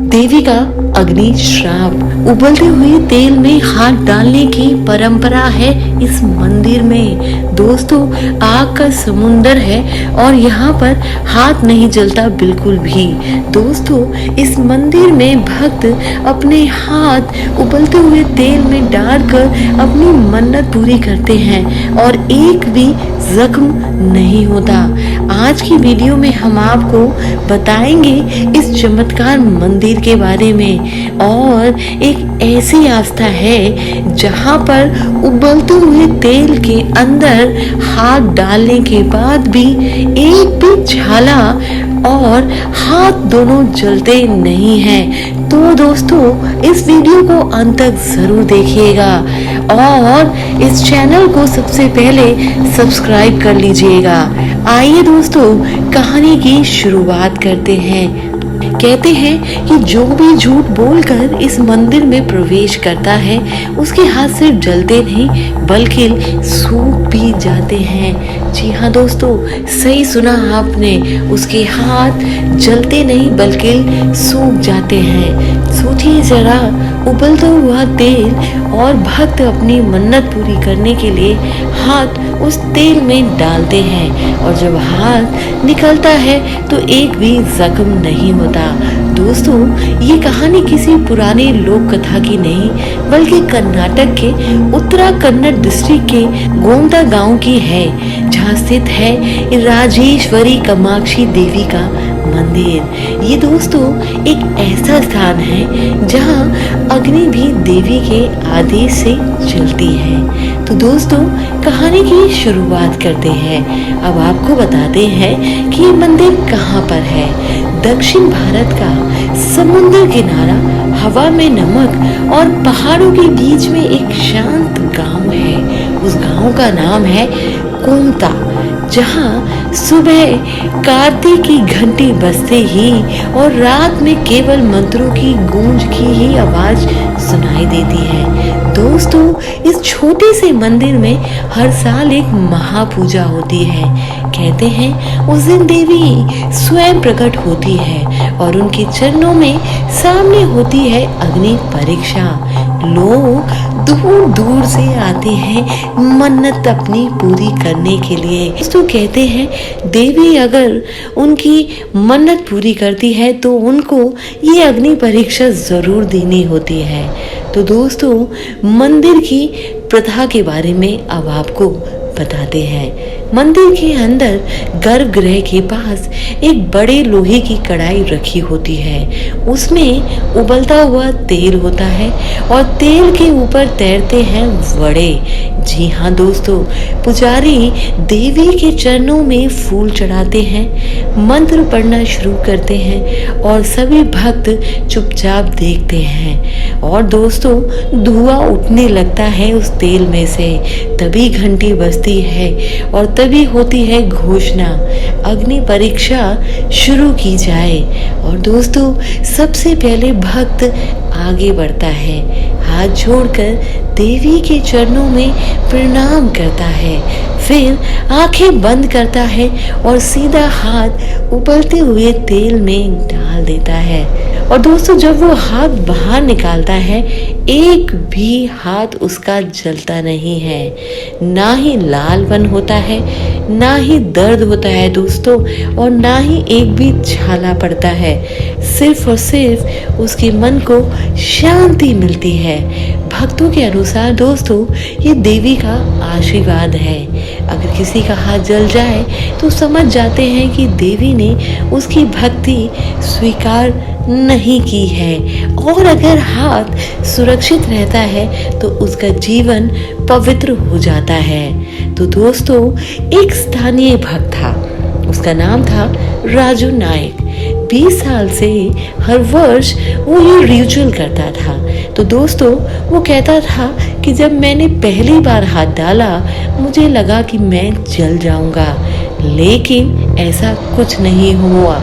देवी का अग्नि श्राप। उबलते हुए तेल में हाथ डालने की परंपरा है इस मंदिर में। दोस्तों, आग का समुंदर है और यहाँ पर हाथ नहीं जलता बिल्कुल भी। दोस्तों, इस मंदिर में भक्त अपने हाथ उबलते हुए तेल में डालकर अपनी मन्नत पूरी करते हैं और एक भी जख्म नहीं होता। आज की वीडियो में हम आपको बताएंगे इस चमत्कार मंदिर के बारे में। और एक ऐसी आस्था है जहां पर उबलते हुए तेल के अंदर हाथ डालने के बाद भी एक भी झाला और हाथ दोनों जलते नहीं हैं। तो दोस्तों, इस वीडियो को अंत तक जरूर देखिएगा और इस चैनल को सबसे पहले सब्सक्राइब कर लीजिएगा। आइए दोस्तों, कहानी की शुरुआत करते हैं। कहते हैं कि जो भी झूठ बोलकर इस मंदिर में प्रवेश करता है उसके हाथ सिर्फ जलते नहीं बल्कि सूख भी जाते हैं। जी हाँ दोस्तों, सही सुना आपने, उसके हाथ जलते नहीं बल्कि सूख जाते हैं। सोचिए जरा, उबलता हुआ तेल और भक्त अपनी मन्नत पूरी करने के लिए हाथ उस तेल में डालते हैं और जब हाथ निकलता है तो एक भी जख्म नहीं होता। दोस्तों, ये कहानी किसी पुरानी लोक कथा की नहीं बल्कि कर्नाटक के उत्तरा कन्नड़ डिस्ट्रिक्ट के गोमता गांव की है, जहां स्थित है राजेश्वरी कामाक्षी देवी का मंदिर। ये दोस्तों एक ऐसा स्थान है जहां अग्नि भी देवी के आदेश से जलती है। तो दोस्तों, कहानी की शुरुआत करते हैं। अब आपको बताते हैं कि ये मंदिर कहाँ पर है। दक्षिण भारत का समुद्र किनारा, हवा में नमक और पहाड़ों के बीच में एक शांत गांव है। उस गांव का नाम है गोमता, जहां सुबह कार्तिक की घंटी बजते ही और रात में केवल मंत्रों की गूंज की ही आवाज सुनाई देती है। दोस्तों, इस छोटे से मंदिर में हर साल एक महापूजा होती है। कहते हैं उस दिन देवी स्वयं प्रकट होती है और उनके चरणों में सामने होती है अग्नि परीक्षा। लोग दूर दूर से आते हैं मन्नत अपनी पूरी करने के लिए। तो कहते हैं देवी अगर उनकी मन्नत पूरी करती है तो उनको ये अग्नि परीक्षा जरूर देनी होती है। तो दोस्तों, मंदिर की प्रथा के बारे में अब आपको बताते हैं। मंदिर के अंदर गर्भगृह के पास एक बड़े लोहे की कढ़ाई रखी होती है। उसमें उबलता हुआ तेल होता है और तेल के ऊपर तैरते हैं वड़े। जी हाँ दोस्तों, पुजारी देवी के चरणों में फूल चढ़ाते हैं, मंत्र पढ़ना शुरू करते हैं और सभी भक्त चुपचाप देखते हैं। और दोस्तों, धुआं उठने लगता है उस तेल में से। तभी घंटी बजती है और तभी होती है घोषणा, अग्नि परीक्षा शुरू की जाए। और दोस्तों, सबसे पहले भक्त आगे बढ़ता है, हाथ जोड़कर देवी के चरणों में प्रणाम करता है, फिर आंखें बंद करता है और सीधा हाथ उबलते हुए तेल में डाल देता है। और दोस्तों, जब वो हाथ बाहर निकालता है एक भी हाथ उसका जलता नहीं है, ना ही लालपन होता है, ना ही दर्द होता है दोस्तों, और ना ही एक भी छाला पड़ता है। सिर्फ और सिर्फ उसके मन को शांति मिलती है। भक्तों के अनुसार दोस्तों, ये देवी का आशीर्वाद है। अगर किसी का हाथ जल जाए तो समझ जाते हैं कि देवी ने उसकी भक्ति स्वीकार नहीं की है, और अगर हाथ सुरक्षित रहता है तो उसका जीवन पवित्र हो जाता है। तो दोस्तों, एक स्थानीय भक्त था, उसका नाम था राजू नायक। 20 साल से हर वर्ष वो ये रिचुअल करता था। तो दोस्तों, वो कहता था कि जब मैंने पहली बार हाथ डाला मुझे लगा कि मैं जल जाऊंगा, लेकिन ऐसा कुछ नहीं हुआ।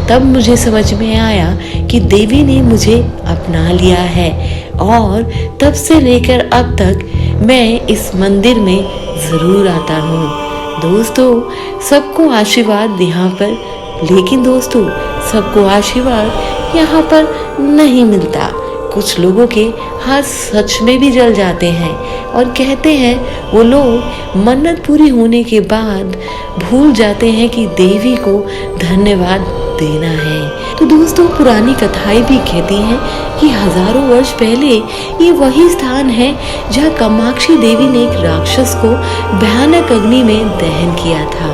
तब मुझे समझ में आया कि देवी ने मुझे अपना लिया है, और तब से लेकर अब तक मैं इस मंदिर में जरूर आता हूँ। दोस्तों, सबको आशीर्वाद यहाँ पर, लेकिन दोस्तों सबको आशीर्वाद यहाँ पर नहीं मिलता। कुछ लोगों के हाथ सच में भी जल जाते हैं और कहते हैं वो लोग मन्नत पूरी होने के बाद भूल जाते हैं कि देवी को धन्यवाद देना है। तो दोस्तों, पुरानी कथाएं भी कहती हैं कि हजारों वर्ष पहले ये वही स्थान है जहाँ कामाक्षी देवी ने एक राक्षस को भयानक अग्नि में दहन किया था।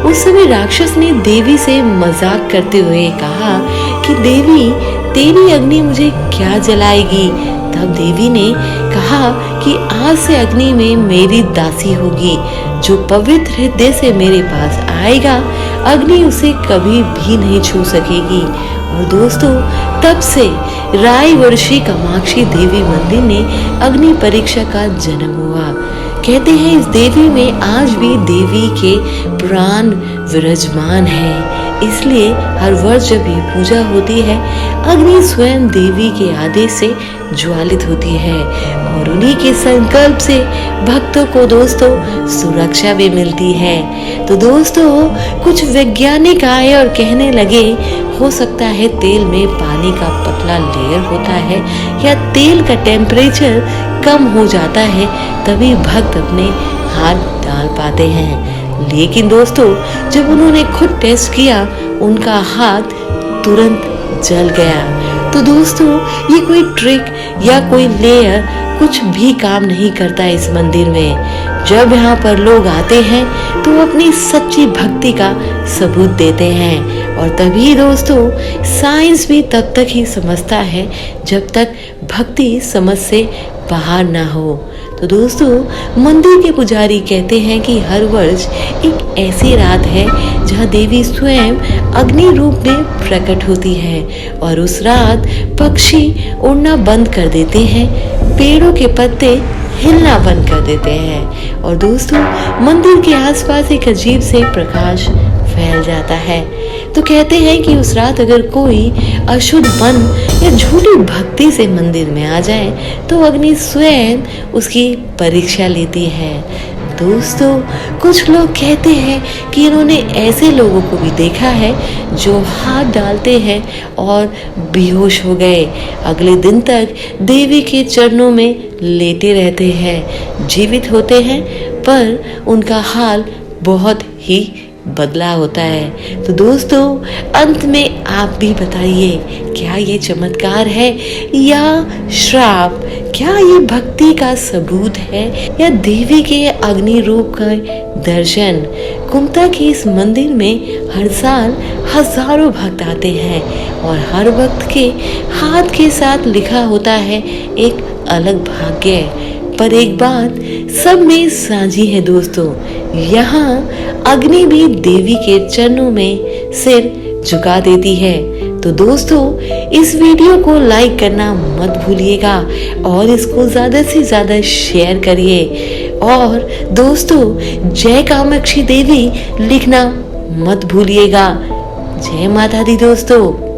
उस समय राक्षस ने देवी से मजाक करते हुए कहा कि देवी, तेरी अग्नि मुझे क्या जलाएगी। तब देवी ने कहा कि आज से अग्नि में मेरी दासी होगी। जो पवित्र हृदय से मेरे पास आएगा, अग्नि उसे कभी भी नहीं छू सकेगी। और दोस्तों, तब से रायवर्षी कामाक्षी देवी मंदिर ने अग्नि परीक्षा का जन्म हुआ। कहते हैं इस देवी में आज भी देवी के प्राण विराजमान है। इसलिए हर वर्ष जब ये पूजा होती है, अग्नि स्वयं देवी के आदेश से ज्वालित होती है और उन्हीं के संकल्प से भक्तों को दोस्तों सुरक्षा भी मिलती है। तो दोस्तों, कुछ वैज्ञानिक आए और कहने लगे हो सकता है तेल में पानी का पतला लेयर होता है या तेल का टेम्परेचर कम हो जाता है, तभी भक्त अपने हाथ डाल पाते हैं। लेकिन दोस्तों, जब उन्होंने खुद टेस्ट किया, उनका हाथ तुरंत जल गया। तो दोस्तों, ये कोई ट्रिक या कोई लेयर कुछ भी काम नहीं करता इस मंदिर में। जब यहाँ पर लोग आते हैं तो अपनी सच्ची भक्ति का सबूत देते हैं। और तभी दोस्तों, साइंस भी तब तक ही समझता है जब तक भक्ति समझ से बाहर ना हो। तो दोस्तों, मंदिर के पुजारी कहते हैं कि हर वर्ष एक ऐसी रात है जहाँ देवी स्वयं अग्नि रूप में प्रकट होती है और उस रात पक्षी उड़ना बंद कर देते हैं, पेड़ों के पत्ते हिलना बंद कर देते हैं और दोस्तों, मंदिर के आसपास एक अजीब से प्रकाश फैल जाता है। तो कहते हैं कि उस रात अगर कोई अशुद्ध मन या झूठी भक्ति से मंदिर में आ जाए तो अग्नि स्वयं उसकी परीक्षा लेती है। दोस्तों, कुछ लोग कहते हैं कि इन्होंने ऐसे लोगों को भी देखा है जो हाथ डालते हैं और बेहोश हो गए, अगले दिन तक देवी के चरणों में लेटे रहते हैं, जीवित होते हैं, पर उनका हाल बहुत ही बदला होता है। तो दोस्तों, अंत में आप भी बताइए, क्या ये चमत्कार है या श्राप? क्या ये भक्ति का सबूत है या देवी के अग्नि रूप का दर्शन? कुमता के इस मंदिर में हर साल हजारों भक्त आते हैं और हर भक्त के हाथ के साथ लिखा होता है एक अलग भाग्य। पर एक बात सब में साझी है दोस्तों, यहाँ अग्नि भी देवी के चरणों में सिर झुका देती है। तो दोस्तों, इस वीडियो को लाइक करना मत भूलिएगा और इसको ज्यादा से ज्यादा शेयर करिए और दोस्तों, जय कामाक्षी देवी लिखना मत भूलिएगा। जय माता दी दोस्तों।